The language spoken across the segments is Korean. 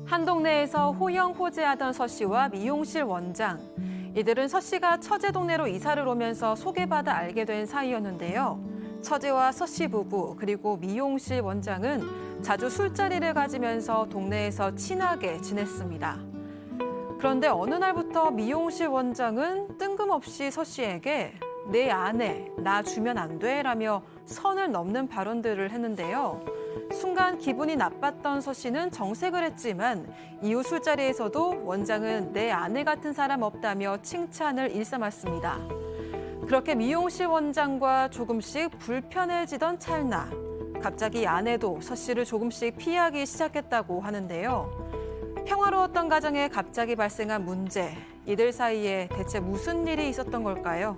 한 동네에서 호영호재하던 서 씨와 미용실 원장. 이들은 서 씨가 처제 동네로 이사를 오면서 소개받아 알게 된 사이였는데요. 처제와 서 씨 부부 그리고 미용실 원장은 자주 술자리를 가지면서 동네에서 친하게 지냈습니다. 그런데 어느 날부터 미용실 원장은 뜬금없이 서 씨에게 내 아내, 나 주면 안 돼? 라며 선을 넘는 발언들을 했는데요. 순간 기분이 나빴던 서 씨는 정색을 했지만 이후 술자리에서도 원장은 내 아내 같은 사람 없다며 칭찬을 일삼았습니다. 그렇게 미용실 원장과 조금씩 불편해지던 찰나 갑자기 아내도 서 씨를 조금씩 피하기 시작했다고 하는데요. 평화로웠던 가정에 갑자기 발생한 문제, 이들 사이에 대체 무슨 일이 있었던 걸까요?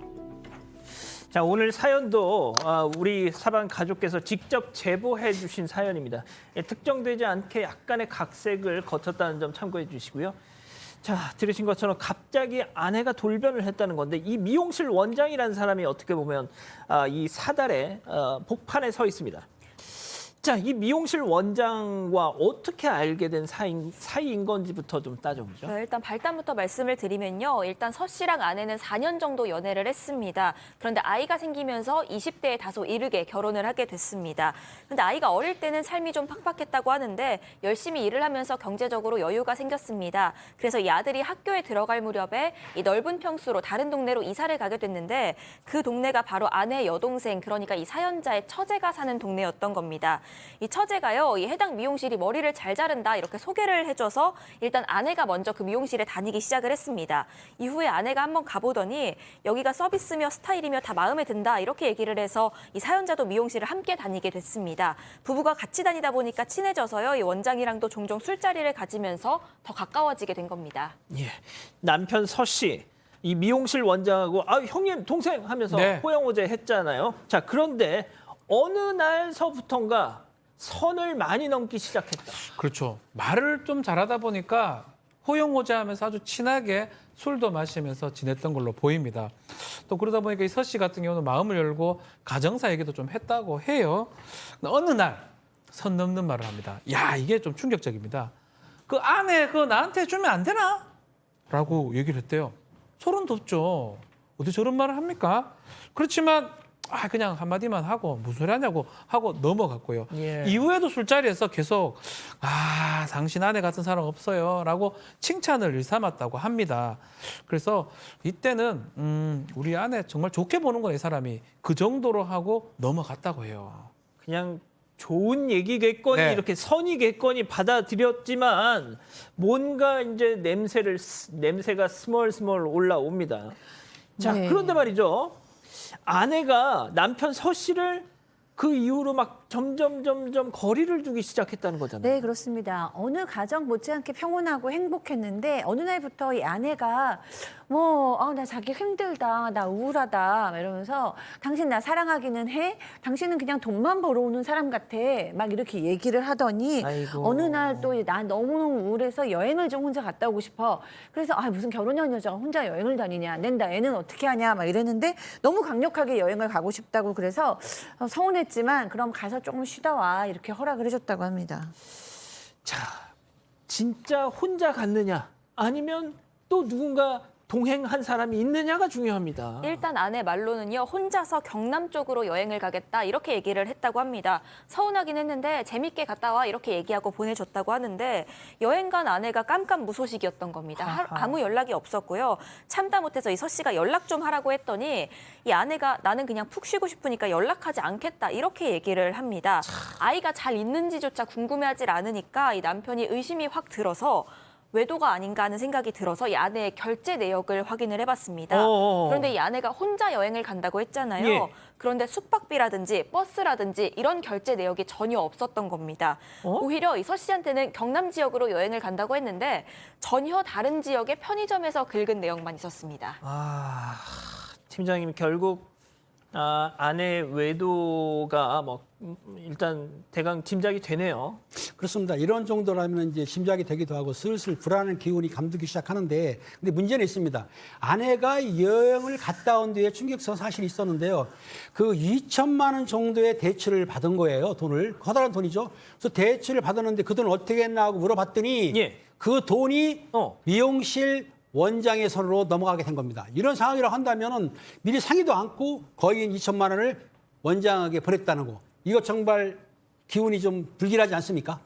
자, 오늘 사연도 우리 사방 가족께서 직접 제보해 주신 사연입니다. 특정되지 않게 약간의 각색을 거쳤다는 점 참고해 주시고요. 자, 들으신 것처럼 갑자기 아내가 돌변을 했다는 건데 이 미용실 원장이라는 사람이 어떻게 보면 이 사달의 복판에 서 있습니다. 자, 이 미용실 원장과 어떻게 알게 된 사이인 건지부터 좀 따져보죠. 네, 일단 발단부터 말씀을 드리면요. 일단 서 씨랑 아내는 4년 정도 연애를 했습니다. 그런데 아이가 생기면서 20대에 다소 이르게 결혼을 하게 됐습니다. 그런데 아이가 어릴 때는 삶이 좀 팍팍했다고 하는데 열심히 일을 하면서 경제적으로 여유가 생겼습니다. 그래서 이 아들이 학교에 들어갈 무렵에 이 넓은 평수로 다른 동네로 이사를 가게 됐는데 그 동네가 바로 아내의 여동생, 그러니까 이 사연자의 처제가 사는 동네였던 겁니다. 이 처제가요, 이 해당 미용실이 머리를 잘 자른다 이렇게 소개를 해줘서 일단 아내가 먼저 그 미용실에 다니기 시작을 했습니다. 이후에 아내가 한번 가보더니 여기가 서비스며 스타일이며 다 마음에 든다 이렇게 얘기를 해서 이 사연자도 미용실을 함께 다니게 됐습니다. 부부가 같이 다니다 보니까 친해져서요, 이 원장이랑도 종종 술자리를 가지면서 더 가까워지게 된 겁니다. 예, 남편 서 씨, 이 미용실 원장하고 형님, 동생 하면서 네. 호영호재 했잖아요. 자, 그런데 어느 날서부턴가 선을 많이 넘기 시작했다. 그렇죠. 말을 좀 잘하다 보니까 호영호재하면서 아주 친하게 술도 마시면서 지냈던 걸로 보입니다. 또 그러다 보니까 이 서 씨 같은 경우는 마음을 열고 가정사 얘기도 좀 했다고 해요. 어느 날 선 넘는 말을 합니다. 야, 이게 좀 충격적입니다. 그 아내 그거 나한테 주면 안 되나? 라고 얘기를 했대요. 소름 돋죠. 어떻게 저런 말을 합니까? 그렇지만 그냥 한마디만 하고 무슨 소리 하냐고 하고 넘어갔고요. 예. 이후에도 술자리에서 계속 당신 아내 같은 사람 없어요 라고 칭찬을 일삼았다고 합니다. 그래서 이때는 우리 아내 정말 좋게 보는 거네, 이 사람이. 그 정도로 하고 넘어갔다고 해요. 그냥 좋은 얘기겠거니 네. 이렇게 선이겠거니 받아들였지만 뭔가 이제 냄새가 스멀스멀 올라옵니다. 자, 네. 그런데 말이죠. 아내가 남편 서 씨를 그 이후로 막 점점 거리를 두기 시작했다는 거잖아요. 네, 그렇습니다. 어느 가정 못지않게 평온하고 행복했는데 어느 날부터 이 아내가 나 자기 힘들다, 나 우울하다 이러면서 당신 나 사랑하기는 해? 당신은 그냥 돈만 벌어오는 사람 같아. 막 이렇게 얘기를 하더니 아이고. 어느 날 또 나 너무너무 우울해서 여행을 좀 혼자 갔다 오고 싶어. 그래서 무슨 결혼한 여자가 혼자 여행을 다니냐. 낸다 애는 어떻게 하냐 막 이랬는데 너무 강력하게 여행을 가고 싶다고 그래서 서운했지만 그럼 가서 조금 쉬다 와 이렇게 허락을 해줬다고 합니다. 자, 진짜 혼자 갔느냐 아니면 또 누군가 동행한 사람이 있느냐가 중요합니다. 일단 아내 말로는요, 혼자서 경남 쪽으로 여행을 가겠다 이렇게 얘기를 했다고 합니다. 서운하긴 했는데 재밌게 갔다 와 이렇게 얘기하고 보내줬다고 하는데 여행 간 아내가 깜깜무소식이었던 겁니다. 아무 연락이 없었고요. 참다 못해서 이 서 씨가 연락 좀 하라고 했더니 이 아내가 나는 그냥 푹 쉬고 싶으니까 연락하지 않겠다 이렇게 얘기를 합니다. 아이가 잘 있는지조차 궁금해하질 않으니까 이 남편이 의심이 확 들어서 외도가 아닌가 하는 생각이 들어서 이 아내의 결제 내역을 확인을 해봤습니다. 그런데 이 아내가 혼자 여행을 간다고 했잖아요. 예. 그런데 숙박비라든지 버스라든지 이런 결제 내역이 전혀 없었던 겁니다. 오히려 이 서 씨한테는 경남 지역으로 여행을 간다고 했는데 전혀 다른 지역의 편의점에서 긁은 내역만 있었습니다. 팀장님 결국 아내의 외도가 뭐 일단 대강 짐작이 되네요. 그렇습니다. 이런 정도라면 이제 짐작이 되기도 하고 슬슬 불안한 기운이 감돌기 시작하는데, 근데 문제는 있습니다. 아내가 여행을 갔다 온 뒤에 충격성 사실이 있었는데요. 그 2천만 원 정도의 대출을 받은 거예요. 돈을. 커다란 돈이죠. 그래서 대출을 받았는데 그 돈을 어떻게 했나 하고 물어봤더니 예. 그 돈이 미용실 원장의 손으로 넘어가게 된 겁니다. 이런 상황이라고 한다면은 미리 상의도 않고 거의 2천만 원을 원장에게 보냈다는 거. 이거 정말 기운이 좀 불길하지 않습니까?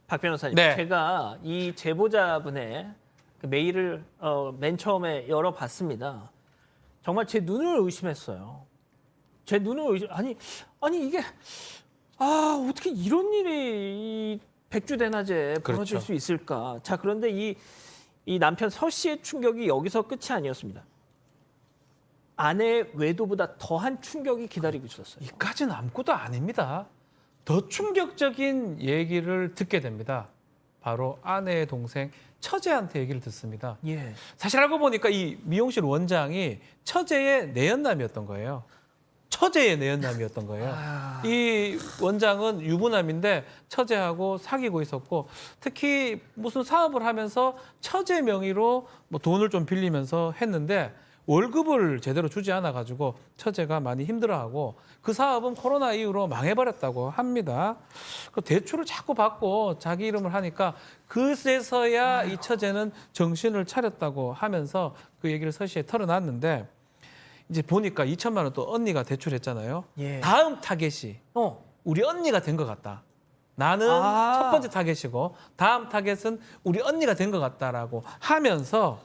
박 변호사님, 네. 제가 이 제보자분의 그 메일을 맨 처음에 열어봤습니다. 정말 제 눈을 의심했어요. 제 눈을 아니 이게 어떻게 이런 일이 이 백주대낮에 벌어질 그렇죠. 수 있을까? 자, 그런데 이 남편 서 씨의 충격이 여기서 끝이 아니었습니다. 아내의 외도보다 더한 충격이 기다리고 있었어요. 이까지는 아무것도 아닙니다. 더 충격적인 얘기를 듣게 됩니다. 바로 아내의 동생 처제한테 얘기를 듣습니다. 예. 사실 알고 보니까 이 미용실 원장이 처제의 내연남이었던 거예요. 처제의 내연남이었던 거예요. 이 원장은 유부남인데 처제하고 사귀고 있었고, 특히 무슨 사업을 하면서 처제 명의로 뭐 돈을 좀 빌리면서 했는데 월급을 제대로 주지 않아 가지고 처제가 많이 힘들어하고 그 사업은 코로나 이후로 망해버렸다고 합니다. 그 대출을 자꾸 받고 자기 이름을 하니까 그제서야 이 처제는 정신을 차렸다고 하면서 그 얘기를 서 씨에 털어놨는데, 이제 보니까 2천만 원 또 언니가 대출했잖아요. 예. 다음 타겟이 우리 언니가 된 것 같다. 나는 첫 번째 타겟이고 다음 타겟은 우리 언니가 된 것 같다라고 하면서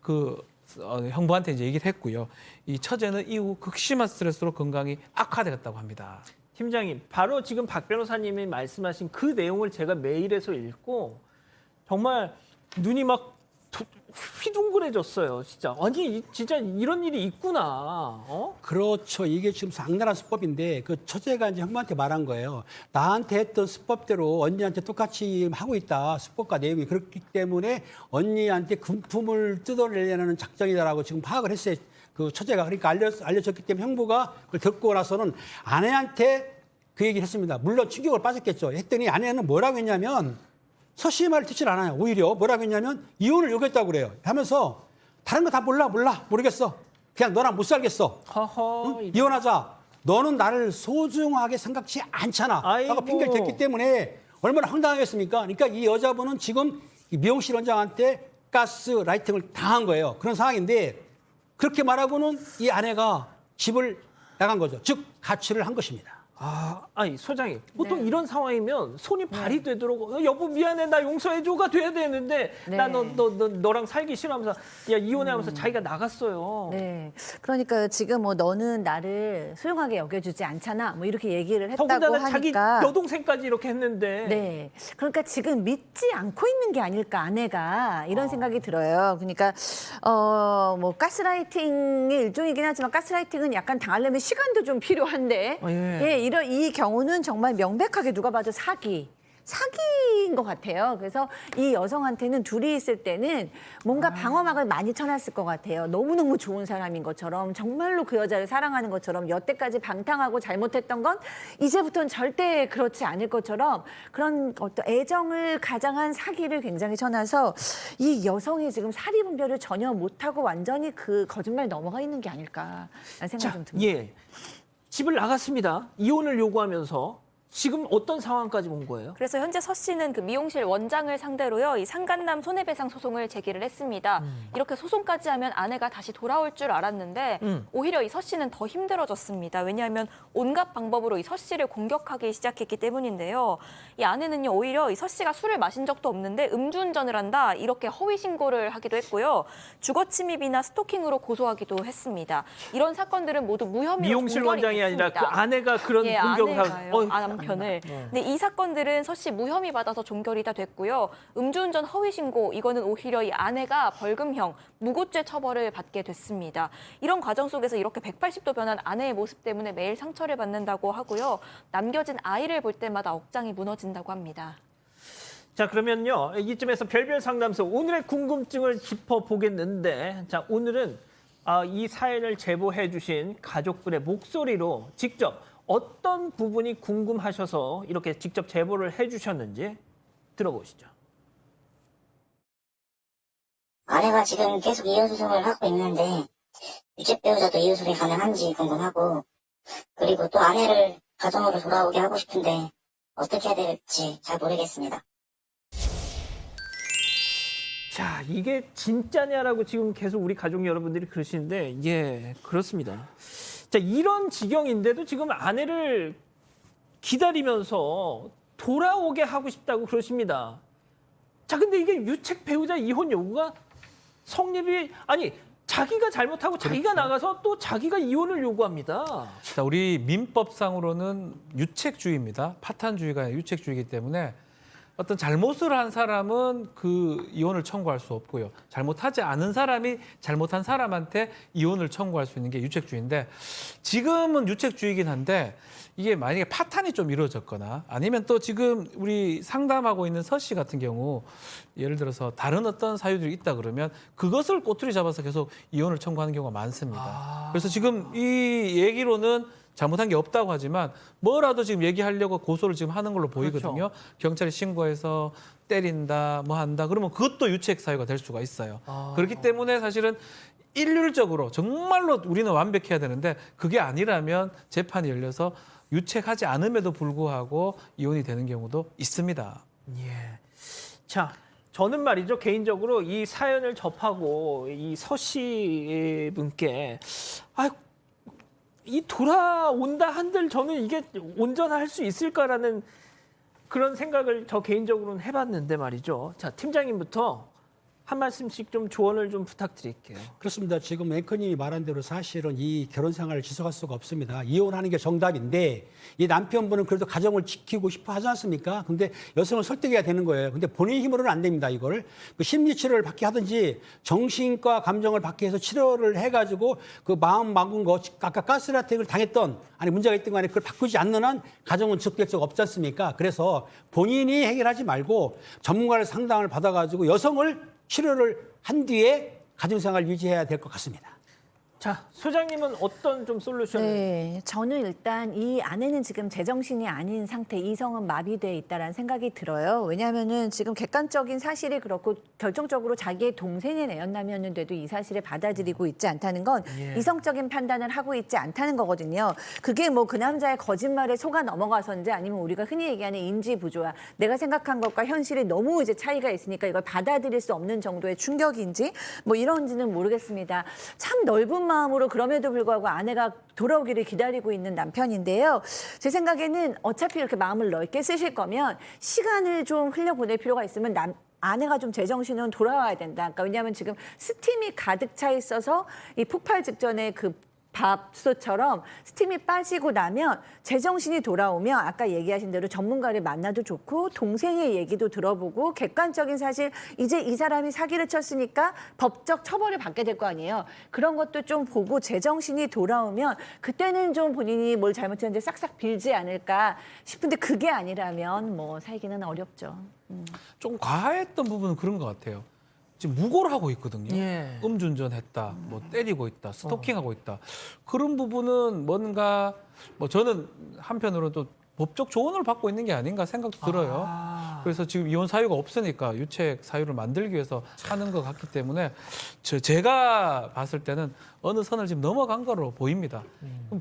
그 형부한테 이제 얘기를 했고요. 이 처제는 이후 극심한 스트레스로 건강이 악화되었다고 합니다. 팀장님, 바로 지금 박 변호사님이 말씀하신 그 내용을 제가 메일에서 읽고 정말 눈이 막 휘둥그레졌어요. 진짜. 아니, 진짜 이런 일이 있구나. 그렇죠. 이게 지금 악랄한 수법인데 그 처제가 이제 형부한테 말한 거예요. 나한테 했던 수법대로 언니한테 똑같이 하고 있다. 수법과 내용이 그렇기 때문에 언니한테 금품을 뜯어내려는 작전이다라고 지금 파악을 했어요. 그 처제가. 그러니까 알려졌기 때문에 형부가 그걸 듣고 나서는 아내한테 그 얘기를 했습니다. 물론 충격을 빠졌겠죠. 했더니 아내는 뭐라고 했냐면 서 씨의 말을 듣질 않아요. 오히려 뭐라고 했냐면 이혼을 요구했다고 그래요. 하면서 다른 거 다 모르겠어. 그냥 너랑 못 살겠어. 허허. 응? 이혼하자. 너는 나를 소중하게 생각지 않잖아. 아이고. 라고 핑계를 댔기 때문에 얼마나 황당하겠습니까? 그러니까 이 여자분은 지금 이 미용실 원장한테 가스 라이팅을 당한 거예요. 그런 상황인데 그렇게 말하고는 이 아내가 집을 나간 거죠. 즉 가출을 한 것입니다. 아니 소장님, 보통 네. 이런 상황이면 손이 발이 되도록 여보 미안해 나 용서해줘가 돼야 되는데 네. 나 너랑 살기 싫어하면서 야 이혼해하면서 자기가 나갔어요. 네. 그러니까 지금 뭐 너는 나를 소중하게 여겨주지 않잖아. 뭐 이렇게 얘기를 했다고 더군다나 자기 하니까. 여동생까지 이렇게 했는데. 네. 그러니까 지금 믿지 않고 있는 게 아닐까, 아내가. 이런 생각이 들어요. 그러니까, 뭐, 가스라이팅의 일종이긴 하지만 가스라이팅은 약간 당하려면 시간도 좀 필요한데. 예. 이 경우는 정말 명백하게 누가 봐도 사기인 것 같아요. 그래서 이 여성한테는 둘이 있을 때는 뭔가 방어막을 많이 쳐놨을 것 같아요. 너무너무 좋은 사람인 것처럼, 정말로 그 여자를 사랑하는 것처럼, 여태까지 방탕하고 잘못했던 건 이제부터는 절대 그렇지 않을 것처럼 그런 어떤 애정을 가장한 사기를 굉장히 쳐놔서 이 여성이 지금 사리 분별을 전혀 못하고 완전히 그 거짓말 넘어가 있는 게 아닐까라는 생각이 좀 듭니다. 예. 집을 나갔습니다. 이혼을 요구하면서 지금 어떤 상황까지 온 거예요? 그래서 현재 서 씨는 그 미용실 원장을 상대로요, 이 상간남 손해배상 소송을 제기를 했습니다. 이렇게 소송까지 하면 아내가 다시 돌아올 줄 알았는데 오히려 이 서 씨는 더 힘들어졌습니다. 왜냐하면 온갖 방법으로 이 서 씨를 공격하기 시작했기 때문인데요. 이 아내는요, 오히려 이 서 씨가 술을 마신 적도 없는데 음주운전을 한다 이렇게 허위 신고를 하기도 했고요. 주거침입이나 스토킹으로 고소하기도 했습니다. 이런 사건들은 모두 무혐의로 미용실 종결이 원장이 아니라 그 됐습니다. 아내가 그런 공격을 아내가요. 남편을. 근데 이 사건들은 서 씨 무혐의 받아서 종결이 다 됐고요. 음주운전 허위 신고 이거는 오히려 이 아내가 벌금형 무고죄 처벌을 받게 됐습니다. 이런 과정 속에서 이렇게 180도 변한 아내의 모습 때문에 매일 상처를 받는다고 하고요. 남겨진 아이를 볼 때마다 억장이 무너진다고 합니다. 자, 그러면요. 이쯤에서 별별 상담소 오늘의 궁금증을 짚어보겠는데, 자, 오늘은 이 사연을 제보해 주신 가족분의 목소리로 직접 어떤 부분이 궁금하셔서 이렇게 직접 제보를 해 주셨는지 들어보시죠. 아내가 지금 계속 이혼소송을 하고 있는데 유책 배우자도 이혼소송이 가능한지 궁금하고, 그리고 또 아내를 가정으로 돌아오게 하고 싶은데 어떻게 해야 될지 잘 모르겠습니다. 자, 이게 진짜냐라고 지금 계속 우리 가족 여러분들이 그러시는데, 예, 그렇습니다. 자, 이런 지경인데도 지금 아내를 기다리면서 돌아오게 하고 싶다고 그러십니다. 자, 근데 이게 유책 배우자 이혼 요구가 성립이, 아니, 자기가 잘못하고 자기가 나가서 또 자기가 이혼을 요구합니다. 자, 우리 민법상으로는 유책주의입니다. 파탄주의가 아니라 유책주의이기 때문에 어떤 잘못을 한 사람은 그 이혼을 청구할 수 없고요. 잘못하지 않은 사람이 잘못한 사람한테 이혼을 청구할 수 있는 게 유책주의인데, 지금은 유책주의이긴 한데 이게 만약에 파탄이 좀 이루어졌거나 아니면 또 지금 우리 상담하고 있는 서 씨 같은 경우 예를 들어서 다른 어떤 사유들이 있다 그러면 그것을 꼬투리 잡아서 계속 이혼을 청구하는 경우가 많습니다. 그래서 지금 이 얘기로는 잘못한 게 없다고 하지만 뭐라도 지금 얘기하려고 고소를 지금 하는 걸로 보이거든요. 그렇죠. 경찰에 신고해서 때린다, 뭐 한다. 그러면 그것도 유책 사유가 될 수가 있어요. 그렇기 때문에 사실은 일률적으로 정말로 우리는 완벽해야 되는데 그게 아니라면 재판이 열려서 유책하지 않음에도 불구하고 이혼이 되는 경우도 있습니다. 예. 자, 저는 말이죠. 개인적으로 이 사연을 접하고 이 서 씨 분께 이 돌아온다 한들 저는 이게 온전할 수 있을까라는 그런 생각을 저 개인적으로는 해봤는데 말이죠. 자, 팀장님부터 한 말씀씩 좀 조언을 좀 부탁드릴게요. 그렇습니다. 지금 앵커님이 말한 대로 사실은 이 결혼 생활을 지속할 수가 없습니다. 이혼하는 게 정답인데 이 남편분은 그래도 가정을 지키고 싶어 하지 않습니까? 근데 여성을 설득해야 되는 거예요. 근데 본인 힘으로는 안 됩니다. 이걸 그 심리 치료를 받게 하든지 정신과 감정을 받게 해서 치료를 해가지고 그 마음 막은 거 아까 가스라이팅을 당했던 아니 문제가 있던 간에 그걸 바꾸지 않는 한 가정은 지속될 수가 없지 않습니까? 그래서 본인이 해결하지 말고 전문가를 상담을 받아가지고 여성을 치료를 한 뒤에 가정생활 유지해야 될 것 같습니다. 자, 소장님은 어떤 좀 솔루션을? 네, 저는 일단 이 아내는 지금 제정신이 아닌 상태, 이성은 마비돼 있다라는 생각이 들어요. 왜냐하면은 지금 객관적인 사실이 그렇고 결정적으로 자기의 동생의 내연남이었는데도 이 사실을 받아들이고 있지 않다는 건 이성적인 판단을 하고 있지 않다는 거거든요. 그게 뭐 그 남자의 거짓말에 속아 넘어가서인지 아니면 우리가 흔히 얘기하는 인지 부조화, 내가 생각한 것과 현실이 너무 이제 차이가 있으니까 이걸 받아들일 수 없는 정도의 충격인지 뭐 이런지는 모르겠습니다. 참 넓은 마음으로 그럼에도 불구하고 아내가 돌아오기를 기다리고 있는 남편인데요. 제 생각에는 어차피 이렇게 마음을 넓게 쓰실 거면 시간을 좀 흘려보낼 필요가 있으면 아내가 좀 제정신은 돌아와야 된다. 그러니까 왜냐하면 지금 스팀이 가득 차 있어서 이 폭발 직전에 그 밥솥처럼 스팀이 빠지고 나면 제정신이 돌아오면 아까 얘기하신 대로 전문가를 만나도 좋고 동생의 얘기도 들어보고 객관적인 사실 이제 이 사람이 사기를 쳤으니까 법적 처벌을 받게 될 거 아니에요. 그런 것도 좀 보고 제정신이 돌아오면 그때는 좀 본인이 뭘 잘못했는지 싹싹 빌지 않을까 싶은데 그게 아니라면 뭐 살기는 어렵죠. 좀 과했던 부분은 그런 것 같아요. 지금 무고를 하고 있거든요. 예. 음주운전했다, 뭐 때리고 있다, 스토킹하고 있다. 그런 부분은 뭔가 뭐 저는 한편으로는 또 법적 조언을 받고 있는 게 아닌가 생각도 들어요. 그래서 지금 이혼 사유가 없으니까 유책 사유를 만들기 위해서 하는 것 같기 때문에 제가 봤을 때는 어느 선을 지금 넘어간 거로 보입니다.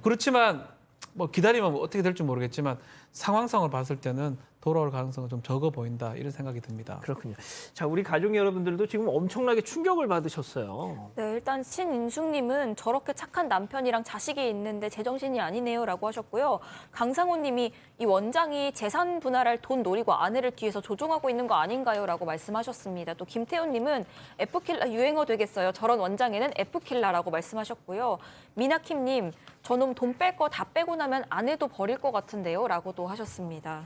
그렇지만 뭐 기다리면 어떻게 될지 모르겠지만 상황상을 봤을 때는 돌아올 가능성은 좀 적어 보인다 이런 생각이 듭니다. 그렇군요. 자, 우리 가족 여러분들도 지금 엄청나게 충격을 받으셨어요. 네, 일단 신인숙님은 저렇게 착한 남편이랑 자식이 있는데 제정신이 아니네요라고 하셨고요. 강상호님이 이 원장이 재산 분할할 돈 노리고 아내를 뒤에서 조종하고 있는 거 아닌가요라고 말씀하셨습니다. 또 김태훈님은 F킬라 유행어 되겠어요. 저런 원장에는 F킬라라고 말씀하셨고요. 미나킴님, 저놈 돈 뺄 거 다 빼고 나면 아내도 버릴 것 같은데요라고도 하셨습니다.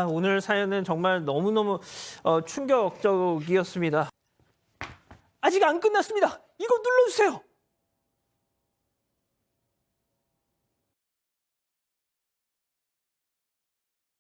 오늘 사연은 정말 너무너무 충격적이었습니다. 아직 안 끝났습니다. 이거 눌러주세요.